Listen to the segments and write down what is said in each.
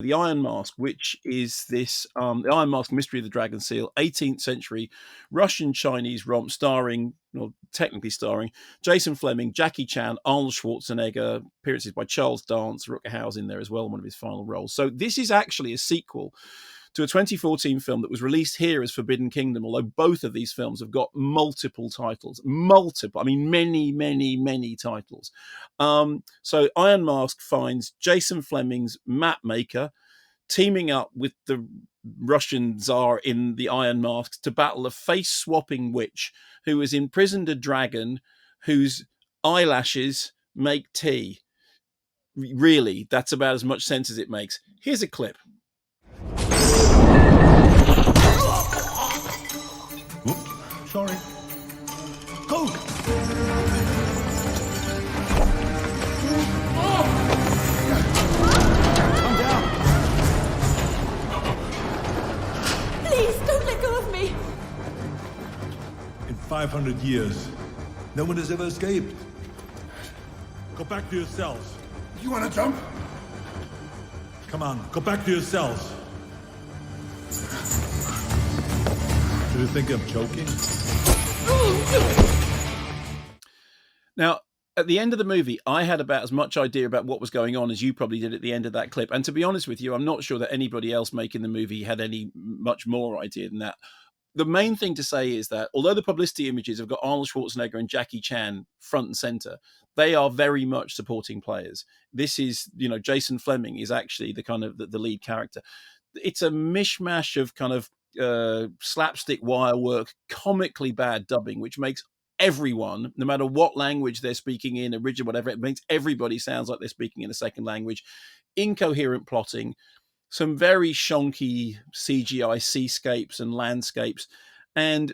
The Iron Mask, which is this the Iron Mask Mystery of the Dragon Seal, 18th century Russian Chinese romp starring, well, technically starring Jason Fleming, Jackie Chan, Arnold Schwarzenegger, appearances by Charles Dance, Rutger Hauer's in there as well, one of his final roles. So this is actually a sequel to a 2014 film that was released here as Forbidden Kingdom, although both of these films have got multiple titles. Multiple, I mean, many, many, many titles. So Iron Mask finds Jason Fleming's map maker teaming up with the Russian Czar in the Iron Mask to battle a face-swapping witch who has imprisoned a dragon whose eyelashes make tea. Really, that's about as much sense as it makes. Here's a clip. Sorry. Coke! Calm down. Please, don't let go of me. In 500 years, no one has ever escaped. Go back to your cells. You want to jump? Come on, go back to your cells. Do you think I'm joking? Now, at the end of the movie, I had about as much idea about what was going on as you probably did at the end of that clip. And to be honest with you, I'm not sure that anybody else making the movie had any much more idea than that. The main thing to say is that although the publicity images have got Arnold Schwarzenegger and Jackie Chan front and center, they are very much supporting players. This is, Jason Fleming is actually the kind of the lead character. It's a mishmash of kind of slapstick wire work, comically bad dubbing, which makes everyone, no matter what language they're speaking in, original, whatever, it makes everybody sounds like they're speaking in a second language. Incoherent plotting, some very shonky CGI seascapes and landscapes. And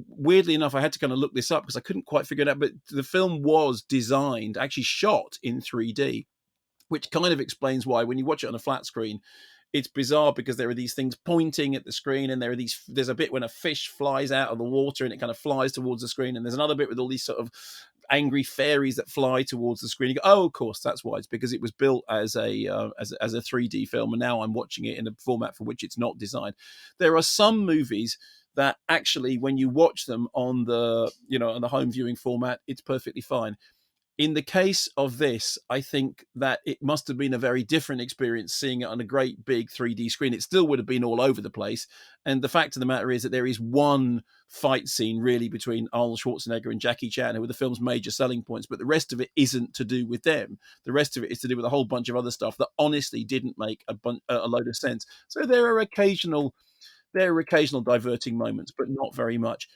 weirdly enough, I had to kind of look this up because I couldn't quite figure it out. But the film was designed, actually shot in 3D, which kind of explains why when you watch it on a flat screen, it's bizarre because there are these things pointing at the screen, and there's a bit when a fish flies out of the water and it kind of flies towards the screen, and there's another bit with all these sort of angry fairies that fly towards the screen. You go, oh, of course, that's why. It's because it was built as a 3D film, and now I'm watching it in a format for which it's not designed. There are some movies that actually, when you watch them on the on the home viewing format, it's perfectly fine. In the case of this, I think that it must have been a very different experience seeing it on a great big 3D screen. It still would have been all over the place. And the fact of the matter is that there is one fight scene really between Arnold Schwarzenegger and Jackie Chan, who are the film's major selling points, but the rest of it isn't to do with them. The rest of it is to do with a whole bunch of other stuff that honestly didn't make a load of sense. So there are occasional diverting moments, but not very much.